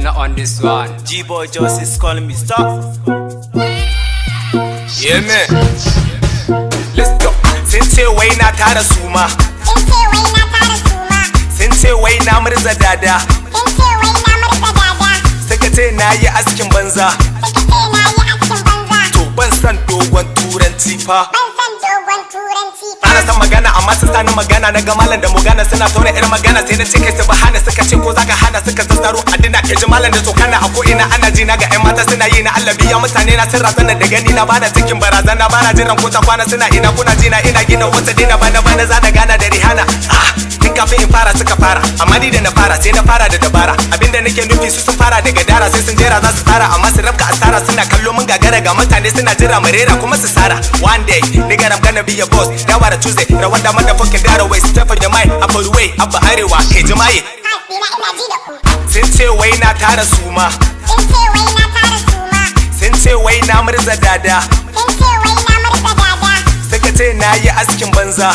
not on this one. G-boy just is calling me, stop. Yeah man, let's go. Sun ce wai na tara suma, sun ce wai na murza dada, suka ce na yi askin banza. To ban san dogon turanci fa. Ana san magana amma sun sani magana. Na ga malam da mugana suna tauna irin magana. Sai na ce kai su bahana, suka ce ko zaka hana. Suka zazzaro addina ke ji malam da tsokana. A ko ina ana ji na ga ƴan mata suna yi na Allah biya mutane na sun razana da gani na bana cikin barazana. Bana jiran ko ta kwana suna ina kuna ji na ina gina wata dina bana zana gana da Rihanna. Tun kafin in fara suka fara, amma ni da na fara sai na fara da dabara. Abinda nake nufi su sun fara daga dara, sai sun jera za su tsara amma su rabka asara. Suna kallo mun gagara ga mutane suna jira mu rera kuma su sara. One day nigga I'm gonna be a boss. Dawa da Tuesday rawar da motherfucking dara way. Step on your mind, Apple way, Abba Arewa ke jimaye. Sun ce wai na tara suma, sun ce wai na murza dada, suka ce na yi askin banza.